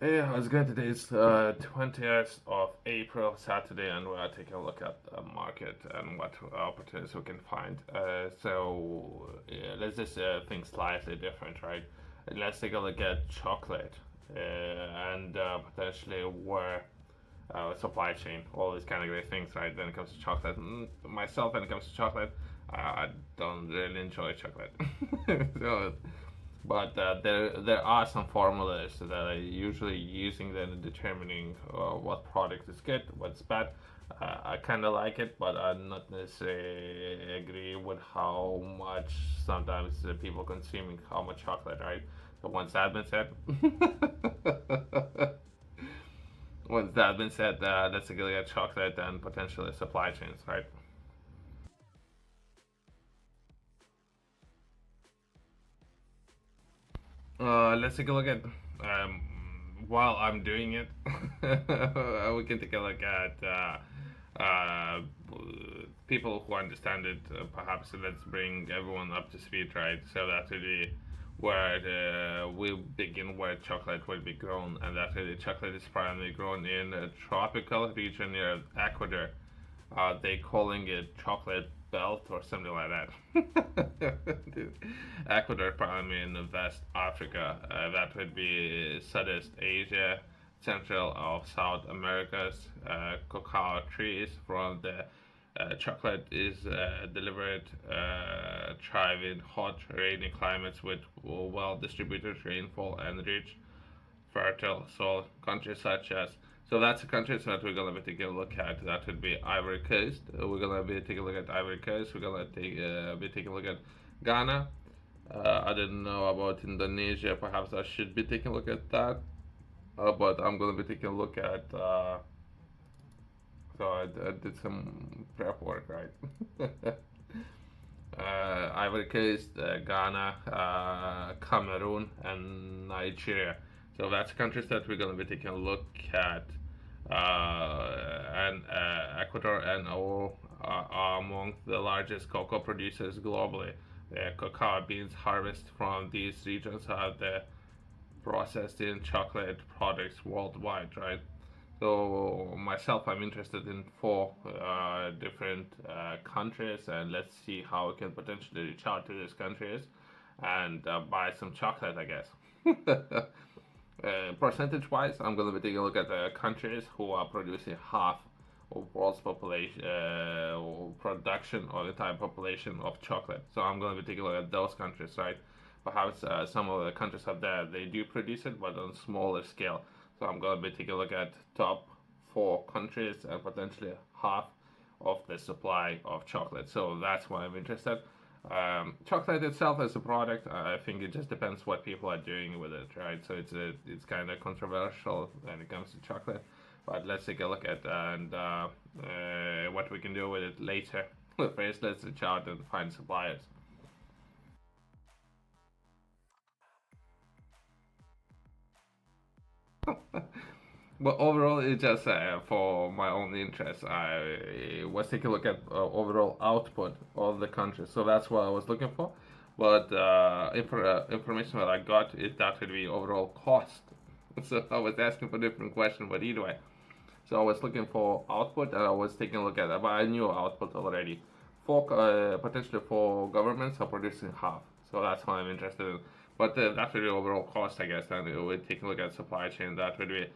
Hey, how's it going? Today is 20th of April, Saturday, and we're taking a look at the market and what opportunities we can find. Let's just think slightly different, right? Let's take a look at chocolate and potentially where supply chain, all these kind of great things, right? When it comes to chocolate, myself, when it comes to chocolate, I don't really enjoy chocolate. so there are some formulas that are usually using then in determining what product is good, what's bad. I kind of like it, but I not necessarily agree with how much sometimes people consuming how much chocolate, right? So once that been said, once that been said, let's take a look at chocolate and potentially supply chains, right? Let's take a look at um, while I'm doing it. We can take a look at people who understand it. Perhaps let's bring everyone up to speed, right? So that really where we begin where chocolate will be grown, and that really chocolate is primarily grown in a tropical region near Ecuador. They calling it chocolate belt or something like that. Ecuador, probably in West Africa. That would be Southeast Asia, Central of South America's cacao trees from the chocolate is delivered, thrive in hot, rainy climates with well distributed rainfall and rich fertile soil. Countries such as that's the countries that we're gonna be taking a look at. That would be Ivory Coast. We're gonna be taking a look at Ivory Coast. We're gonna be taking a look at Ghana. I didn't know about Indonesia. Perhaps I should be taking a look at that. But I'm gonna be taking a look at. I did some prep work, right? Ivory Coast, Ghana, Cameroon, and Nigeria. So that's countries that we're going to be taking a look at. And Ecuador and all are among the largest cocoa producers globally. The cacao beans harvested from these regions are the processed in chocolate products worldwide, right? So myself, I'm interested in four different countries, and let's see how we can potentially reach out to these countries and buy some chocolate, I guess. Percentage-wise, I'm going to be taking a look at the countries who are producing half of world's population production or the entire population of chocolate. So I'm going to be taking a look at those countries, right? Perhaps some of the countries out there they do produce it, but on smaller scale. So I'm going to be taking a look at top four countries and potentially half of the supply of chocolate. So that's why I'm interested. Chocolate itself as a product, I think it just depends what people are doing with it, right? So it's kind of controversial when it comes to chocolate, but let's take a look at what we can do with it later. First, let's reach out and find suppliers. But overall, it's just for my own interest. I was taking a look at overall output of the country, so that's what I was looking for. But information that I got is that would be overall cost. So I was asking for different question, but either way. So I was looking for output, and I was taking a look at it, but I knew output already. For potentially for governments are producing half, so that's what I'm interested in. But that would be overall cost, I guess. And we're taking a look at supply chain. That would be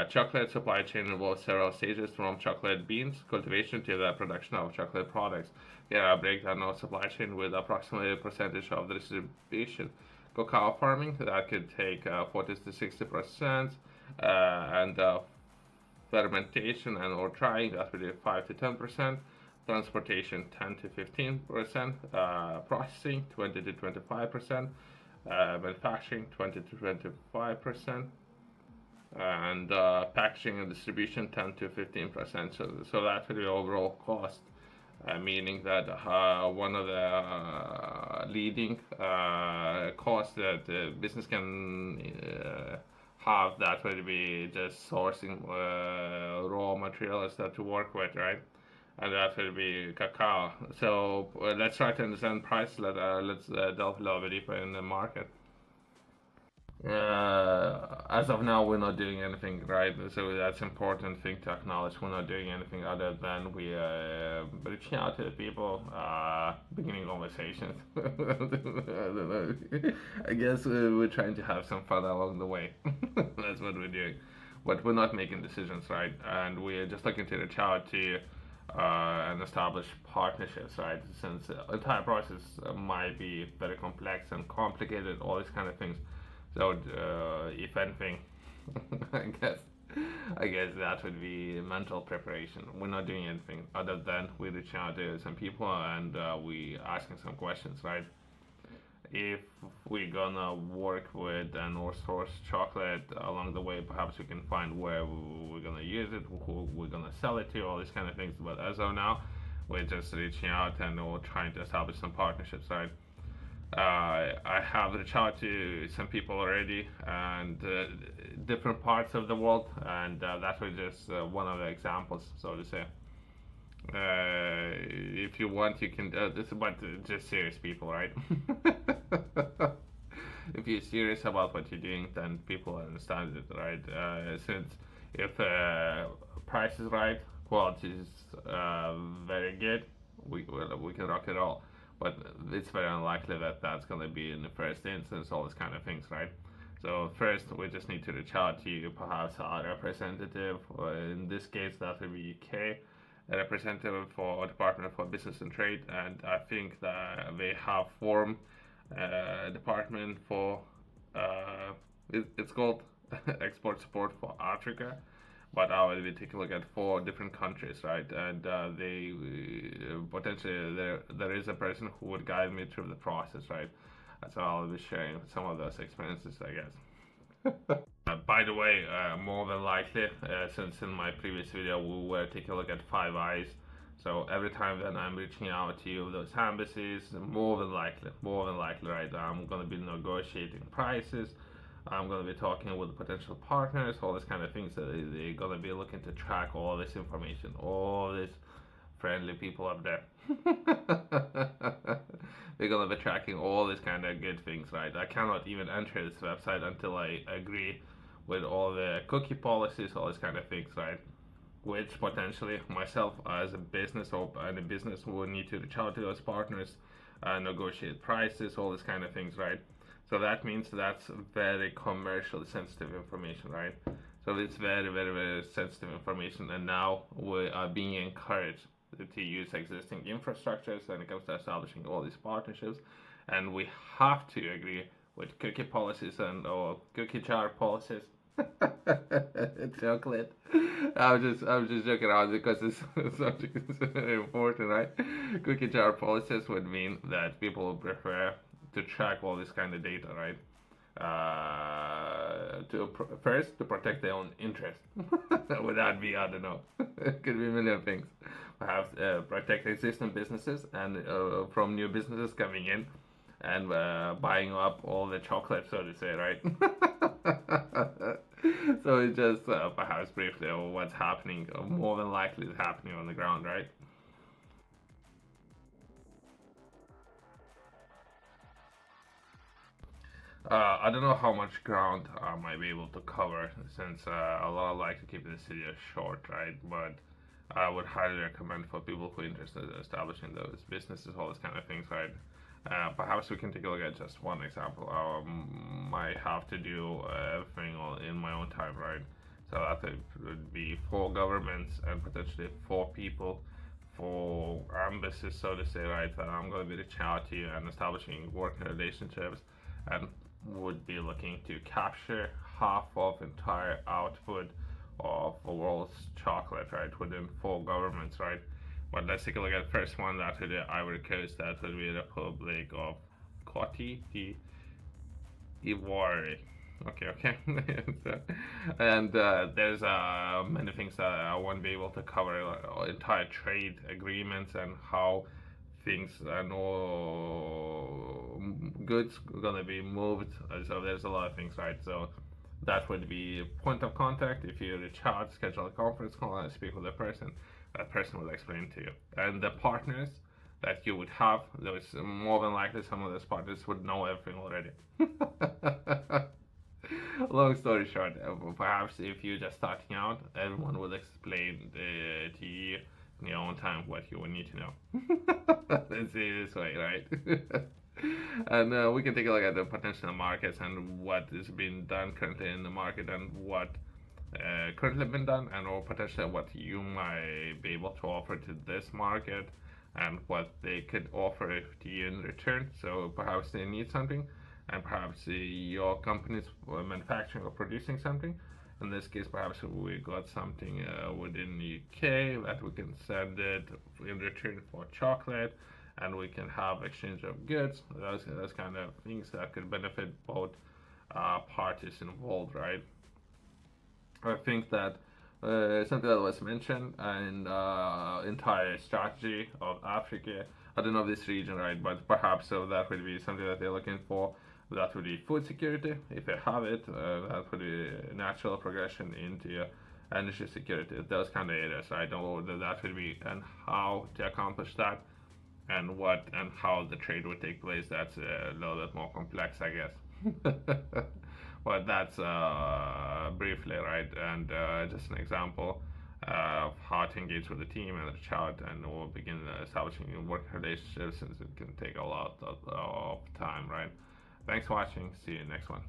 chocolate supply chain involves several stages from chocolate beans cultivation to the production of chocolate products. Yeah, a breakdown of supply chain with approximately a percentage of the distribution. Cacao farming that could take 40 to 60%, and fermentation and or drying that would be 5 to 10%. Transportation 10 to 15%. Processing 20 to 25%. Manufacturing 20 to 25%, and packaging and distribution 10 to 15%. So that would be overall cost, meaning that one of the leading costs that the business can have that would be just sourcing raw materials that to work with, right? And that will be cacao. So let's try to understand price. Let's delve a little bit deeper in the market. As of now, we're not doing anything, right? So that's important thing to acknowledge. We're not doing anything other than we reaching out to the people, beginning conversations. I don't know. I guess we're trying to have some fun along the way. That's what we're doing, but we're not making decisions, right? And we're just looking to reach out to and establish partnerships, right? Since the entire process might be very complex and complicated, all these kind of things. So, if anything, I guess, I guess that would be mental preparation. We're not doing anything other than we reach out to some people and we asking some questions, right? If we're gonna work with an or source chocolate along the way, perhaps we can find where we're gonna use it, who we're gonna sell it to, all these kind of things. But as of now, we're just reaching out and we're trying to establish some partnerships, right? I have reached out to some people already and different parts of the world, and that was just one of the examples, so to say. If you want, you can. This is about just serious people, right? If you're serious about what you're doing, then people understand it, right? Since if price is right, quality is very good, we can rock it all. But it's very unlikely that that's gonna be in the first instance, all these kind of things, right? So first, we just need to reach out to perhaps a representative, or in this case, that would be UK, a representative for Department for Business and Trade, and I think that they have formed a department for it's called export support for Africa, but I will be taking a look at four different countries, right? And they potentially there is a person who would guide me through the process, right? So I'll be sharing some of those experiences, I guess. By the way, more than likely, since in my previous video we were taking a look at Five Eyes, so every time that I'm reaching out to you, those embassies, more than likely, right, I'm gonna be negotiating prices. I'm gonna be talking with potential partners, all these kind of things. That they're gonna be looking to track all this information, all these friendly people up there. They're gonna be tracking all these kind of good things, right? I cannot even enter this website until I agree with all the cookie policies, all these kind of things, right? Which potentially myself as a business or any business will need to reach out to those partners, negotiate prices, all these kind of things, right? So that means that's very commercially sensitive information, right? So it's very, very, very sensitive information, and now we are being encouraged to use existing infrastructures when it comes to establishing all these partnerships, and we have to agree with cookie policies and or cookie jar policies. Chocolate. I was just joking around because this subject is very important, right? Cookie jar policies would mean that people would prefer to track all this kind of data, right? First to protect their own interest. Would that be, I don't know. It could be a million things. Perhaps protect existing businesses and from new businesses coming in and buying up all the chocolate, so to say, right? So it's just perhaps briefly what's happening, more than likely is happening on the ground, right? I don't know how much ground I might be able to cover since a lot like to keep this video short, right? But I would highly recommend for people who are interested in establishing those businesses, all these kind of things, right? Perhaps we can take a look at just one example. I might have to do everything in my own time, right? So that would be for governments and potentially for people, for embassies, so to say, right? I'm going to be reaching out to you and establishing working relationships and would be looking to capture half of entire output of the world's chocolate, right, within four governments, right? But let's take a look at the first one. That would be Ivory Coast. That would be the Republic of Cote d'Ivoire. Okay, okay. So, and there's many things that I won't be able to cover. Entire trade agreements and how things and all goods gonna be moved. So there's a lot of things, right? So that would be point of contact. If you reach out, schedule a conference call and speak with a person, that person will explain to you. And the partners that you would have, those more than likely some of those partners would know everything already. Long story short, perhaps if you're just starting out, everyone will explain to you in your own time what you will need to know. Let's say it this way, right? And we can take a look at the potential markets and what is being done currently in the market and what currently been done, and or potentially what you might be able to offer to this market and what they could offer to you in return. So perhaps they need something, and perhaps your company's manufacturing or producing something. In this case, perhaps we got something within the UK that we can send it in return for chocolate, and we can have exchange of goods. Those kind of things that could benefit both parties involved, right? I think that something that was mentioned in entire strategy of Africa. I don't know this region, right, but perhaps so that would be something that they're looking for. That would be food security. If they have it, that would be a natural progression into energy security. Those kind of areas, right? Or that would be, and how to accomplish that, and what and how the trade would take place. That's a little bit more complex, I guess. But that's briefly, right? And just an example of how to engage with the team and the child, and we'll begin establishing work relationships, since it can take a lot of time, right? Thanks for watching. See you next one.